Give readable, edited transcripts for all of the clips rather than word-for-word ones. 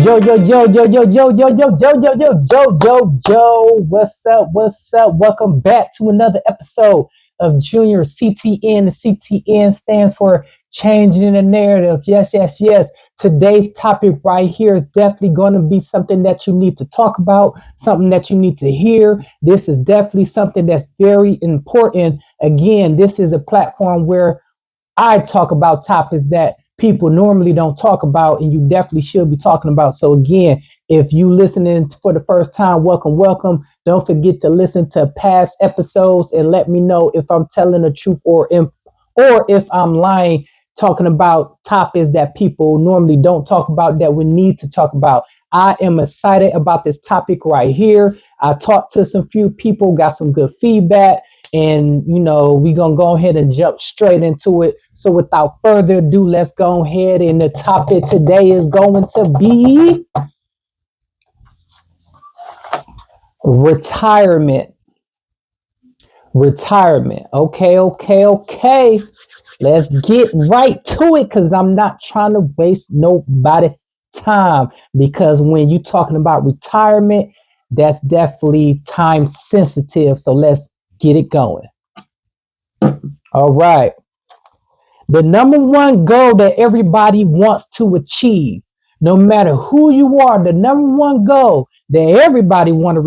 Yo, yo, yo, yo, yo, yo, yo, yo, yo, yo, yo, yo, yo, yo. What's up? What's up? Welcome back to another episode of Junyer CTN. The CTN stands for Changing the Narrative. Yes, yes, yes. Today's topic right here is definitely going to be something that you need to talk about, something that you need to hear. This is definitely something that's very important. Again, this is a platform where I talk about topics that people normally don't talk about, and you definitely should be talking about. So again, if you listening for the first time, welcome, welcome. Don't forget to listen to past episodes and let me know if I'm telling the truth or if I'm lying, talking about topics that people normally don't talk about that we need to talk about. I am excited about this topic right here. I talked to some few people, got some good feedback, and we're gonna go ahead and jump straight into it. So without further ado, let's go ahead. And the topic today is going to be retirement. Retirement. Okay, okay, okay. Let's get right to it because I'm not trying to waste nobody's time. Because when you're talking about retirement, that's definitely time sensitive. So let's get it going. All right. The number one goal that everybody wants to achieve, no matter who you are, the number one goal that everybody want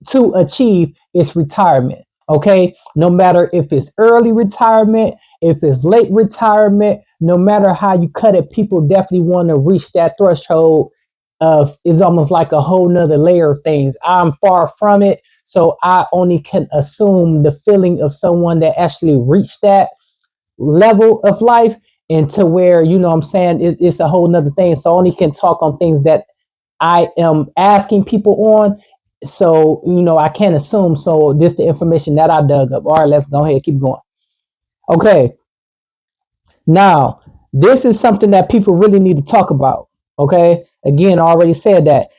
to achieve is retirement. Okay, no matter if it's early retirement, if it's late retirement, no matter how you cut it, people definitely want to reach that threshold of is almost like a whole nother layer of things. I'm far from it, so I only can assume the feeling of someone that actually reached that level of life, and to where what I'm saying it's a whole nother thing. So I only can talk on things that I am asking people on. So I can't assume. So this the information that I dug up. All right, let's go ahead, keep going. Okay, now this is something that people really need to talk about. Okay, again, I already said that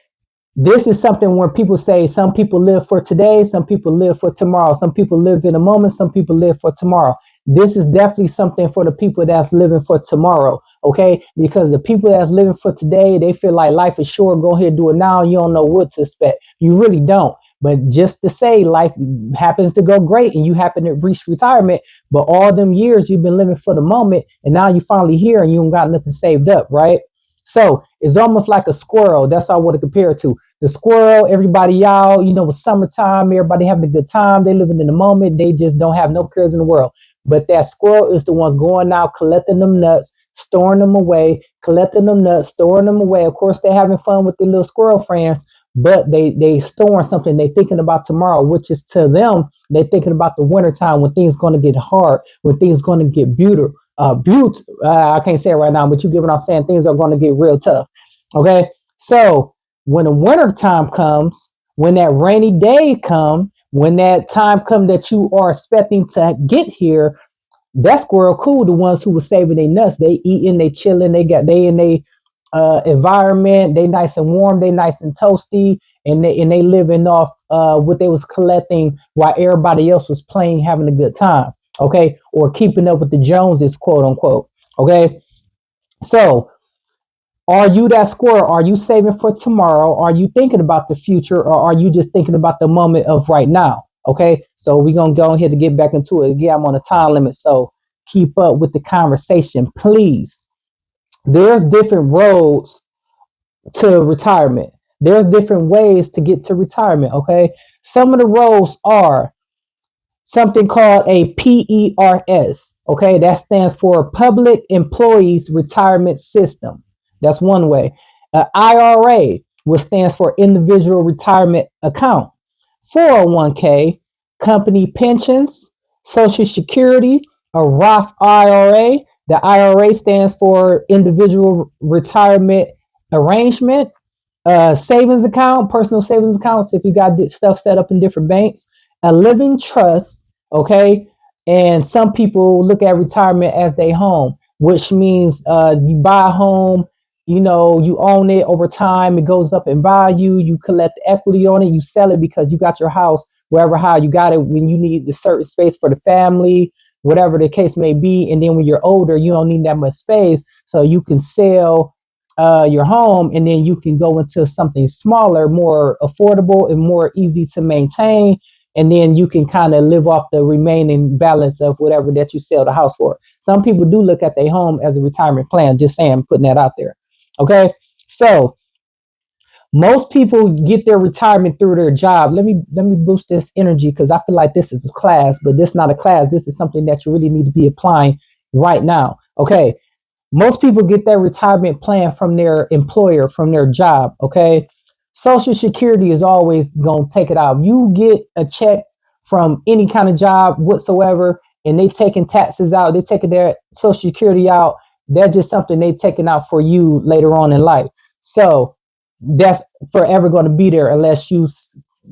this is something where people say some people live for today, some people live for tomorrow, some people live in a moment, some people live for tomorrow. This is definitely something for the people that's living for tomorrow, okay? Because the people that's living for today, they feel like life is short. Go ahead, do it now. You don't know what to expect. You really don't. But just to say life happens to go great and you happen to reach retirement, but all them years you've been living for the moment and now you finally here and you don't got nothing saved up, right? So it's almost like a squirrel. That's how I want to compare it to. The squirrel, everybody, y'all, it's summertime, everybody having a good time. They living in the moment. They just don't have no cares in the world. But that squirrel is the ones going out, collecting them nuts, storing them away, collecting them nuts, storing them away. Of course, they're having fun with their little squirrel friends, but they storing something. They thinking about tomorrow, which is to them, they thinking about the wintertime when things going to get hard, when things going to get beautiful. I can't say it right now, but you get what I'm saying. Things are going to get real tough. Okay, so when the winter time comes, when that rainy day come, when that time come that you are expecting to get here, that squirrel cool. The ones who were saving their nuts, they eating, they chilling, they in their environment, they nice and warm, they nice and toasty, and they living off what they was collecting while everybody else was playing, having a good time. Okay, or keeping up with the Joneses, quote unquote. Okay, so are you that squirrel? Are you saving for tomorrow? Are you thinking about the future, or are you just thinking about the moment of right now? Okay, so we're gonna go ahead to get back into it. Again, I'm on a time limit, so keep up with the conversation, please. There's different roads to retirement. There's different ways to get to retirement. Okay, some of the roads are something called a PERS. Okay, that stands for Public Employees Retirement System. That's one way. IRA, which stands for Individual Retirement Account. 401k, company pensions, Social Security, a Roth IRA. The IRA stands for Individual Retirement Arrangement. Savings account, personal savings accounts, if you got stuff set up in different banks. A living trust, okay? And some people look at retirement as their home, which means you buy a home, you own it over time, it goes up in value, you collect the equity on it, you sell it because you got your house wherever how you got it when you need the certain space for the family, whatever the case may be. And then when you're older, you don't need that much space, so you can sell your home, and then you can go into something smaller, more affordable, and more easy to maintain. And then you can kind of live off the remaining balance of whatever that you sell the house for. Some people do look at their home as a retirement plan. Just saying, putting that out there. Okay. So most people get their retirement through their job. Let me boost this energy because I feel like this is a class, but this is not a class. This is something that you really need to be applying right now. Okay. Most people get their retirement plan from their employer, from their job. Okay. Social Security is always going to take it out. You get a check from any kind of job whatsoever, and they taking taxes out, they taking their Social Security out. That's just something they taking out for you later on in life. So that's forever going to be there unless you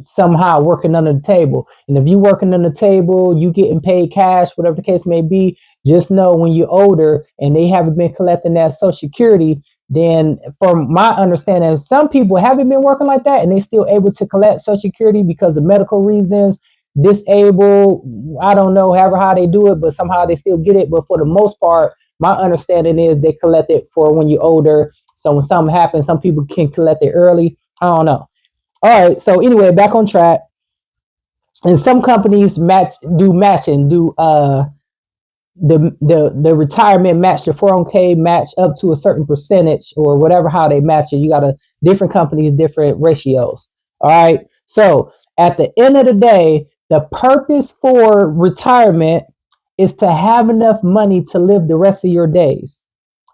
somehow working under the table. And if you working under the table, you getting paid cash, whatever the case may be, just know when you're older and they haven't been collecting that Social Security, then from my understanding, some people haven't been working like that and they still able to collect Social Security because of medical reasons, disabled, I don't know, however how they do it, but somehow they still get it. But for the most part, my understanding is they collect it for when you're older. So when something happens, some people can collect it early. I don't know. All right. So anyway, back on track. And some companies matching, do the retirement match, the 401k match up to a certain percentage or whatever, how they match it. You got different companies, different ratios. All right. So at the end of the day, the purpose for retirement is to have enough money to live the rest of your days.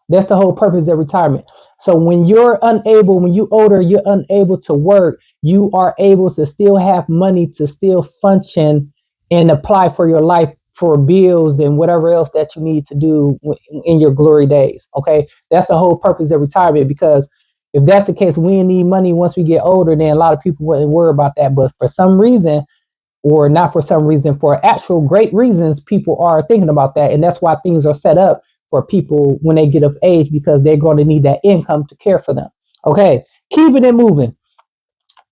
That's the whole purpose of retirement. So when you're older, you're unable to work, you are able to still have money to still function and apply for your life, for bills and whatever else that you need to do in your glory days. Okay. That's the whole purpose of retirement, because if that's the case, we need money once we get older, then a lot of people wouldn't worry about that. But for some reason, or not for some reason, for actual great reasons, people are thinking about that. And that's why things are set up for people when they get of age, because they're going to need that income to care for them. Okay, keeping it moving.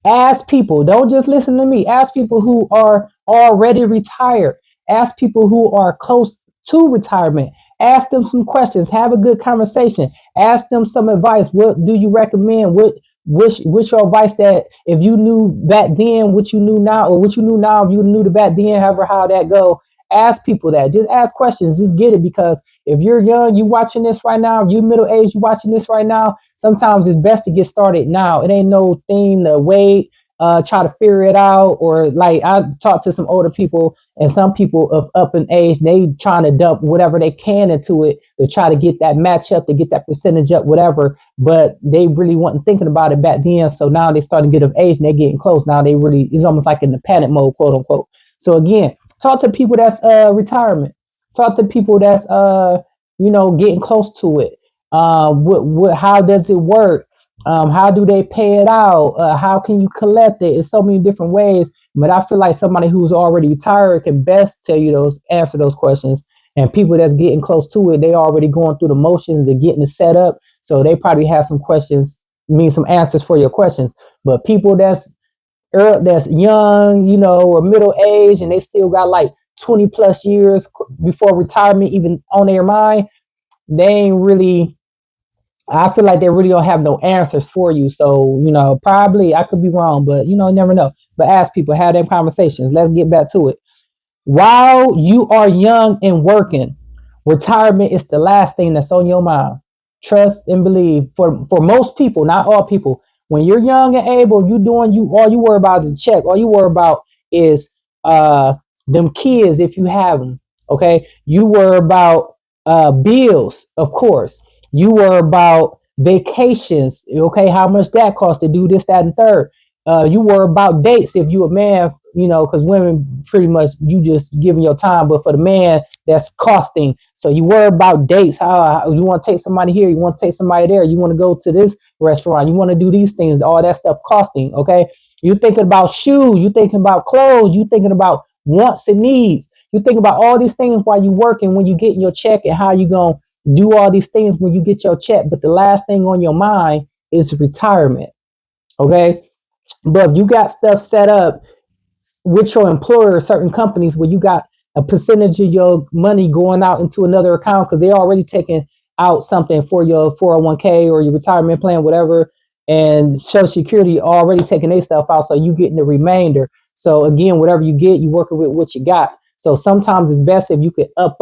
Ask people, don't just listen to me. Ask people who are already retired. Ask people who are close to retirement. Ask them some questions. Have a good conversation. Ask them some advice. What do you recommend? What's your advice that if you knew back then what you knew now, or what you knew now if you knew the back then, however how that go? Ask people that. Just ask questions. Just get it, because if you're young, you watching this right now, if you middle age, you watching this right now, sometimes it's best to get started now. It ain't no thing to wait, try to figure it out. Or like I talked to some older people, and some people of up in age, they trying to dump whatever they can into it to try to get that match up, to get that percentage up, whatever. But they really wasn't thinking about it back then. So now they starting to get of age and they're getting close. Now they really, it's almost like in the panic mode, quote unquote. So again, talk to people that's retirement. Talk to people that's getting close to it. How does it work? How do they pay it out? How can you collect it? It's so many different ways. But I feel like somebody who's already retired can best tell you answer those questions. And people that's getting close to it, they already going through the motions and getting it set up. So they probably have some questions, some answers for your questions. But people that's young, or middle age, and they still got like 20 plus years before retirement even on their mind, they ain't really, I feel like they really don't have no answers for you. So, probably I could be wrong, but you never know. But ask people, have them conversations. Let's get back to it. While you are young and working, retirement is the last thing that's on your mind. Trust and believe. For most people, not all people, when you're young and able, all you worry about is a check. All you worry about is them kids if you have them. Okay, you worry about bills, of course. You worry about vacations. Okay, how much that costs to do this, that, and third. You worry about dates if you a man, because women pretty much you just giving your time, but for the man that's costing. So you worry about dates. How you want to take somebody here, you want to take somebody there, you want to go to this restaurant, you want to do these things, all that stuff costing. Okay, you thinking about shoes, you thinking about clothes, you thinking about wants and needs. You think about all these things while you working, when you get your check, and how you gonna do all these things when you get your check. But the last thing on your mind is retirement. Okay. But if you got stuff set up with your employer, certain companies where you got a percentage of your money going out into another account because they're already taking out something for your 401k or your retirement plan, whatever, and Social Security already taking their stuff out, so you getting the remainder. So again, whatever you get, you working with what you got. So sometimes it's best if you could up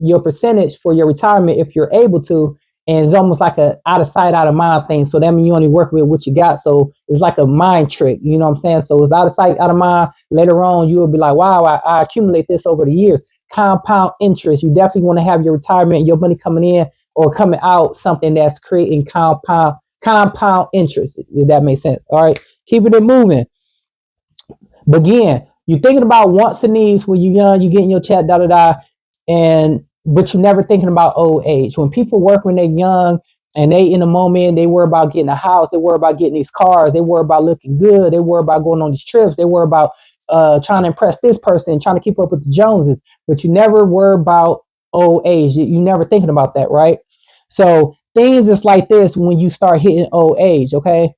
your percentage for your retirement if you're able to, and it's almost like a out of sight, out of mind thing. So that means you only work with what you got. So it's like a mind trick, you know what I'm saying? So it's out of sight, out of mind. Later on, you will be like, wow, I accumulate this over the years. Compound interest. You definitely want to have your retirement, your money coming in or coming out, something that's creating compound interest, if that makes sense. All right, keeping it moving. But again, you're thinking about wants and needs when you're young, you getting your check, da da da, and but you're never thinking about old age. When people work when they're young and they in the moment, they worry about getting a house, they worry about getting these cars, they worry about looking good, they worry about going on these trips, they worry about trying to impress this person, trying to keep up with the Joneses, but you never worry about old age. You never thinking about that, right? So things is like this when you start hitting old age, okay?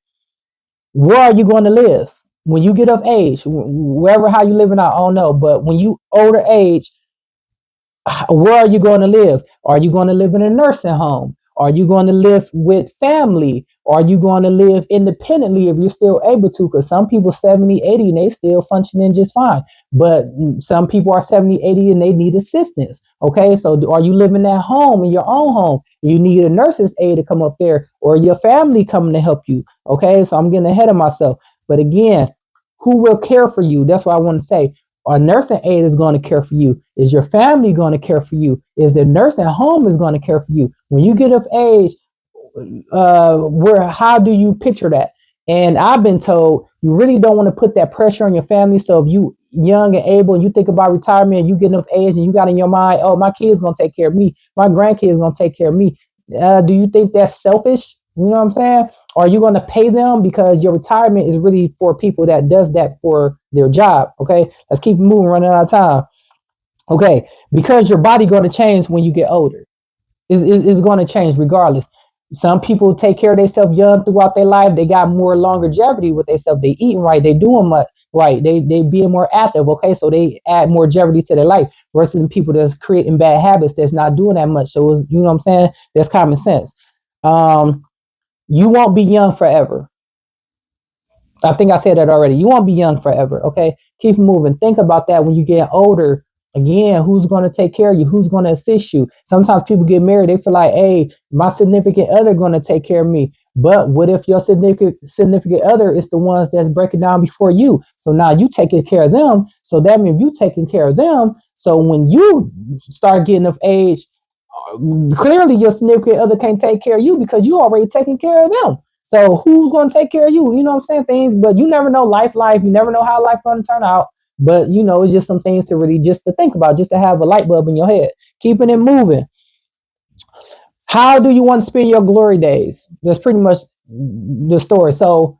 Where are you going to live when you get of age? Wherever, how you living, I don't know, but when you older age, where are you going to live? Are you going to live in a nursing home? Are you going to live with family? Are you going to live independently if you're still able to? Because some people 70, 80 and they still functioning just fine. But some people are 70, 80 and they need assistance. Okay, so are you living at home in your own home? You need a nurse's aide to come up there or your family coming to help you. Okay, so I'm getting ahead of myself. But again, who will care for you? That's what I want to say. A nursing aide is going to care for you. Is your family going to care for you? Is the nursing home is going to care for you? When you get of age, where how do you picture that? And I've been told you really don't want to put that pressure on your family. So if you young and able and you think about retirement, you get of age and you got in your mind, oh, my kid's going to take care of me. My grandkids going to take care of me. Do you think that's selfish? You know what I'm saying? Or are you going to pay them because your retirement is really for people that does that for their job? Okay, let's keep moving, running out of time. Okay, because your body going to change when you get older. It's going to change regardless. Some people take care of themselves young throughout their life. They got more longevity with themselves. They eating right. They doing much right. They being more active. Okay, so they add more longevity to their life versus people that's creating bad habits that's not doing that much. So you know what I'm saying? That's common sense. You won't be young forever. I think I said that already. You won't be young forever. Okay. Keep moving. Think about that when you get older. Again, who's going to take care of you? Who's going to assist you? Sometimes people get married. They feel like, hey, my significant other going to take care of me. But what if your significant other is the ones that's breaking down before you? So now you taking care of them. So that means you taking care of them. So when you start getting of age, clearly your significant other can't take care of you because you already taking care of them. So who's going to take care of you? You know what I'm saying? Things, but you never know life. You never know how life going to turn out. But you know, it's just some things to really just to think about, just to have a light bulb in your head. Keeping it moving. How do you want to spend your glory days? That's pretty much the story. So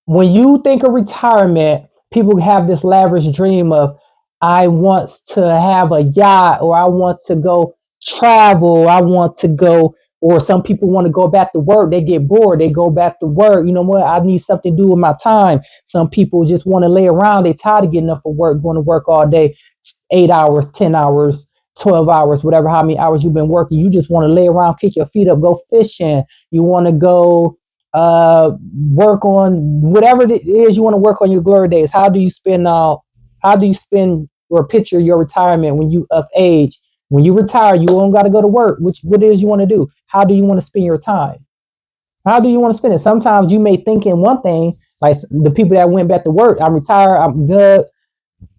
when you think of retirement, people have this lavish dream of, I want to have a yacht, or I want to go travel, I want to go, or some people want to go back to work. They get bored, they go back to work. You know what? I need something to do with my time. Some people just want to lay around. They tired of getting up for work, going to work all day, 8 hours, 10 hours, 12 hours, whatever, how many hours you've been working. You just want to lay around, kick your feet up, go fishing. You want to go work on whatever it is you want to work on your glory days. How do you spend or picture your retirement when you of age? When you retire, you don't got to go to work. What it is you want to do? How do you want to spend your time? How do you want to spend it? Sometimes you may think in one thing, like the people that went back to work, I'm retired, I'm good,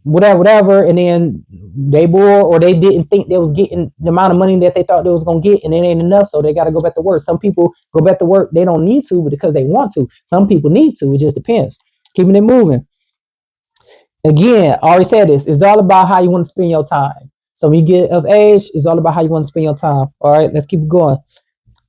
whatever, and then they bored or they didn't think they was getting the amount of money that they thought they was gonna get, and it ain't enough, so they got to go back to work. Some people go back to work, they don't need to, but because they want to. Some people need to. It just depends. Keeping it moving. Again, I already said this. It's all about how you want to spend your time. So when you get of age, it's all about how you want to spend your time. All right, let's keep it going.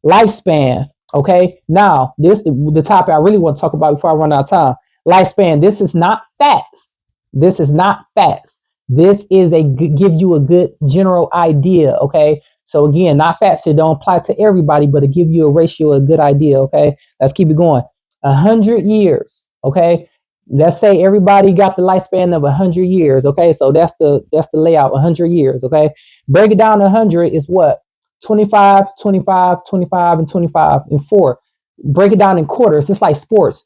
Lifespan. Okay, now this the topic I really want to talk about before I run out of time. Lifespan. This is not facts. This is not facts. This is give you a good general idea. Okay, so again, not facts. It don't apply to everybody, but it give you a ratio, a good idea. Okay, let's keep it going. 100 years. Okay, let's say everybody got the lifespan of 100 years. Okay, so that's the layout. 100 years. Okay, break it down to 100 is what? 25, 25, 25, and 25, and 4. Break it down in quarters. It's like sports.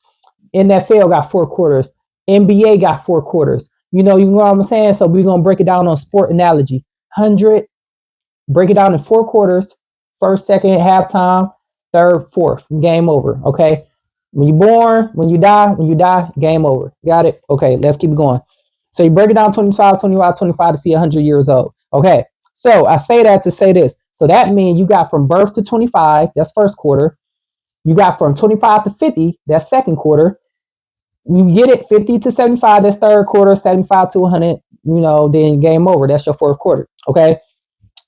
NFL got 4 quarters. NBA got 4 quarters. You know what I'm saying? So we're gonna break it down on sport analogy. 100, break it down in 4 quarters. First, second, halftime, third, fourth. Game over. Okay. When you're born, when you die, game over. Got it? Okay, let's keep going. So you break it down 25, 25, 25 to see 100 years old. Okay. So I say that to say this. So that means you got from birth to 25, that's first quarter. You got from 25 to 50, that's second quarter. You get it 50 to 75, that's third quarter, 75 to 100, then game over. That's your fourth quarter. Okay.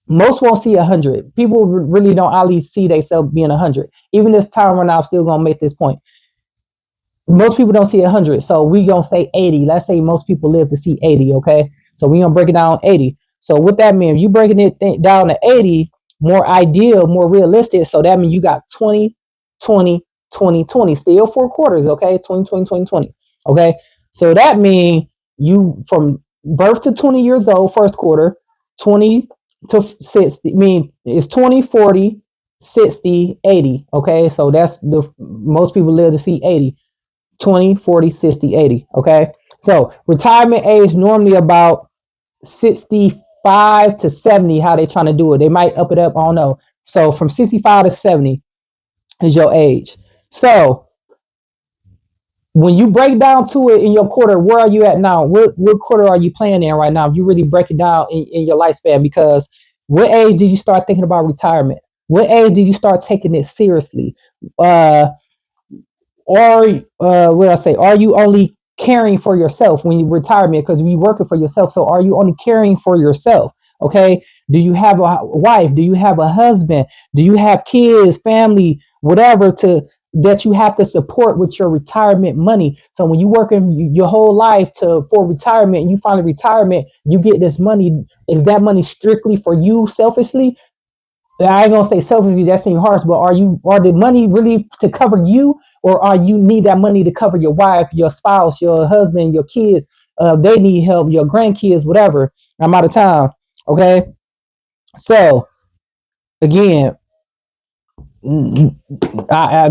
Most won't see 100. People really don't always see themselves being 100. Even this time right now, I'm still going to make this point. Most people don't see 100. So we going to say 80. Let's say most people live to see 80. Okay. So we going to break it down 80. So what that means, you breaking it down to 80, more ideal, more realistic. So that means you got 20, 20, 20, 20, still 4 quarters. Okay. 20, 20, 20, 20. Okay. So that means you from birth to 20 years old, first quarter, 20 to 60, it's 20, 40, 60, 80. Okay. So that's most people live to see 80, 20, 40, 60, 80. Okay. So retirement age normally about 65 to 70, how they trying to do it. They might up it up. I don't know. So from 65 to 70 is your age. So when you break down to it in your quarter, where are you at now? What quarter are you playing in right now? If you really break it down in your lifespan, because what age did you start thinking about retirement? What age did you start taking it seriously? Or what I say? Are you only caring for yourself when you retirement? Because you're working for yourself. So are you only caring for yourself? Okay. Do you have a wife? Do you have a husband? Do you have kids, family, whatever that you have to support with your retirement money? So when you working your whole life for retirement, you finally retirement, you get this money. Is that money strictly for you selfishly? I ain't gonna say selfishly, that seems harsh, but are the money really to cover you, or are you need that money to cover your wife, your spouse, your husband, your kids? They need help, your grandkids, whatever. I'm out of time. Okay. So again, I'm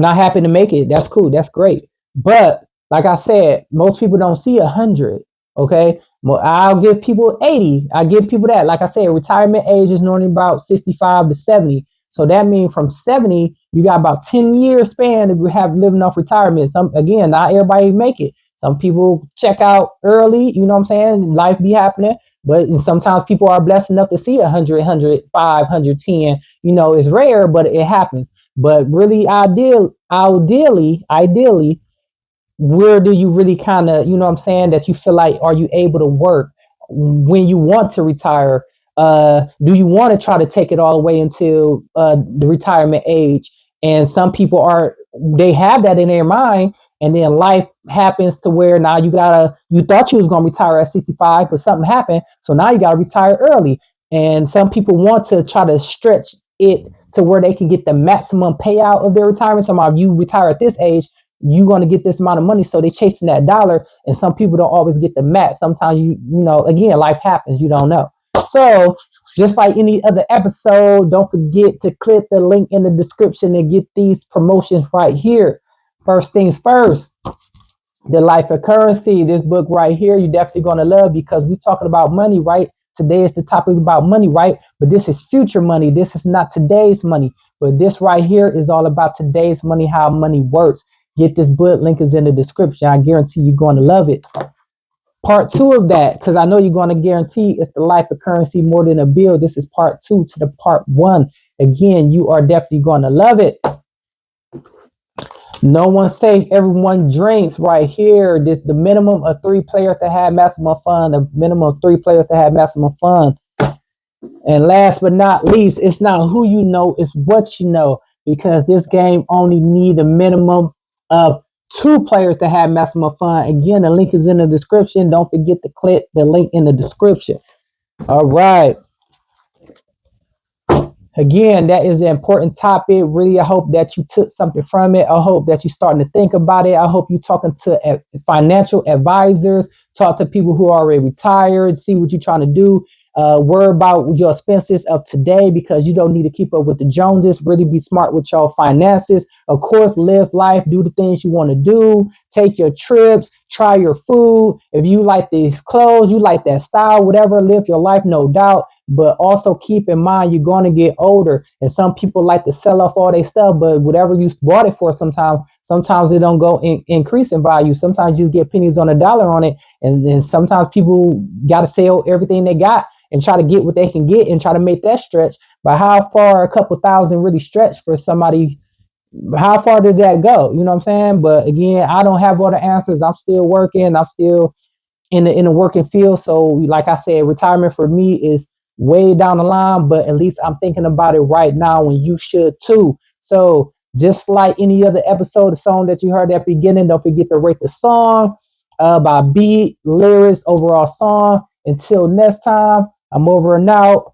not happy to make it. That's cool. That's great. But like I said, most people don't see 100. Okay. Well, I'll give people 80. I give people that. Like I said, retirement age is normally about 65 to 70. So that means from 70, you got about 10 years span if you have living off retirement. Again, not everybody make it. Some people check out early, you know what I'm saying? Life be happening. But sometimes people are blessed enough to see 100, 105, 110. It's rare, but it happens. But really, ideally, where do you really kind of, what I'm saying, that you feel like, are you able to work when you want to retire? Do you want to try to take it all the way until the retirement age? And some people they have that in their mind, and then life happens to where now you thought you was going to retire at 65, but something happened. So now you got to retire early. And some people want to try to stretch it to where they can get the maximum payout of their retirement. So if you retire at this age, you're going to get this amount of money. So they're chasing that dollar. And some people don't always get the max. Sometimes again, life happens. You don't know. So just like any other episode, don't forget to click the link in the description and get these promotions right here. First things first, The Life of Currency, this book right here, you're definitely going to love, because we're talking about money, right? Today is the topic about money, right? But this is future money. This is not today's money. But this right here is all about today's money, how money works. Get this book. Link is in the description. I guarantee you're going to love it. Part 2 of that, because I know you're going to guarantee it's The Life of Currency, More Than a Bill. This is part 2 to the part 1. Again, you are definitely going to love it. No one's safe, everyone drinks right here. This the minimum of 3 players to have maximum fun. The minimum of 3 players to have maximum fun. And last but not least, it's not who you know, it's what you know. Because this game only need a minimum of 2 players to have maximum fun. Again, the link is in the description. Don't forget to click the link in the description. All right. Again, that is an important topic. Really, I hope that you took something from it. I hope that you're starting to think about it. I hope you're talking to financial advisors, talk to people who are already retired, see what you're trying to do. Worry about your expenses of today because you don't need to keep up with the Joneses. Really be smart with your finances. Of course, live life, do the things you want to do, take your trips, try your food. If you like these clothes, you like that style, whatever, live your life, no doubt. But also keep in mind, you're going to get older. And some people like to sell off all their stuff, but whatever you bought it for, sometimes it don't go increase in value. Sometimes you just get pennies on a dollar on it. And then sometimes people got to sell everything they got and try to get what they can get and try to make that stretch. But how far a couple thousand really stretch for somebody? How far does that go? You know what I'm saying? But again, I don't have all the answers. I'm still working. I'm still in the working field. So like I said, retirement for me is way down the line, but at least I'm thinking about it right now, and you should too. So just like any other episode, the song that you heard at the beginning, don't forget to rate the song by beat, lyrics, overall song. Until next time, I'm over and out.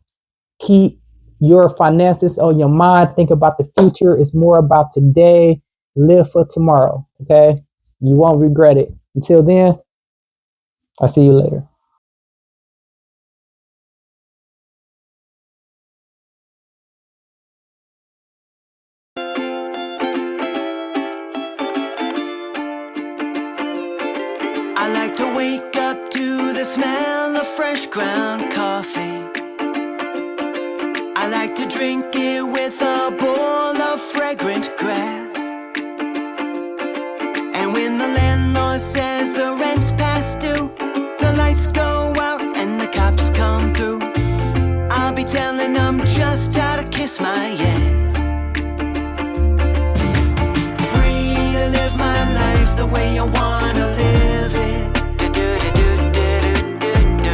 Keep your finances on your mind. Think about the future. It's more about today. Live for tomorrow. Okay? You won't regret it. Until then, I'll see you later. I like to wake up to the smell of fresh ground coffee. I like to drink it with a bowl of fragrant grass. And when the landlord says the rent's past due, the lights go out and the cops come through, I'll be telling them just how to kiss my ass. Free to live my life the way I wanna live it.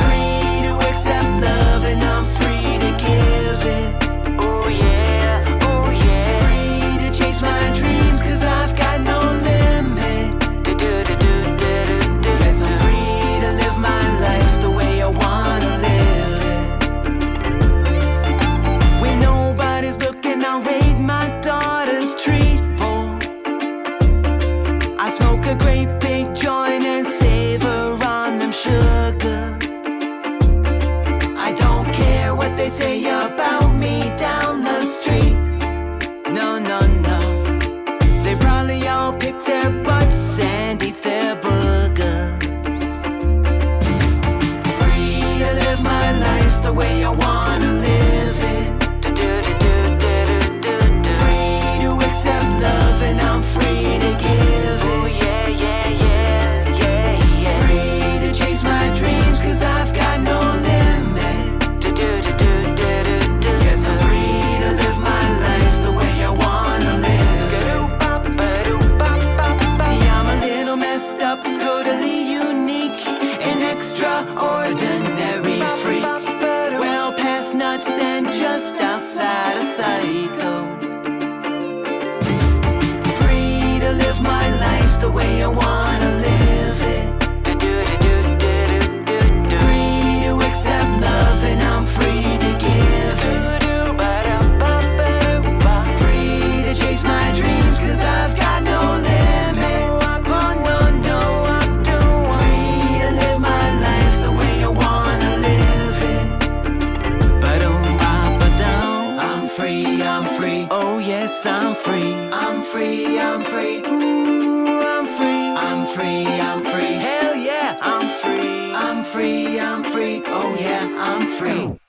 Free to accept love and I'm free to give it. Oh yeah, oh yeah. Free to chase my dreams 'cause I've got no limit. Yes, I'm free to live my life the way I wanna live it. When nobody's looking, I'll raid my daughter's treat bowl. I smoke a great big joint and savor on them sugars. I don't care what they say about me down the street. No, no, no. They probably all pick their butts and eat their boogers. Free to live my life the way I wanna live it. Free to accept love and I'm free to give it. Oh yeah, yeah, yeah, yeah, yeah. Free to chase my dreams 'cause I've got no limit. Yes, I'm free to live my life the way I wanna live. See, I'm a little messed up, totally unique, an extraordinary freak. Well past nuts and just outside of psycho. Free to live my life the way I wanna live it. Free to accept love and I'm free to give it. Free to chase my dreams 'cause I've got no limit. Oh no, no. Free to live my life the way I wanna live it. Ba-dum-ba-ba-dum. I'm free, I'm free. Oh yes, I'm free. I'm free, I'm free. Ooh, I'm free. I'm free, I'm free. Hell yeah, I'm free. I'm free, I'm free. Oh yeah, I'm free.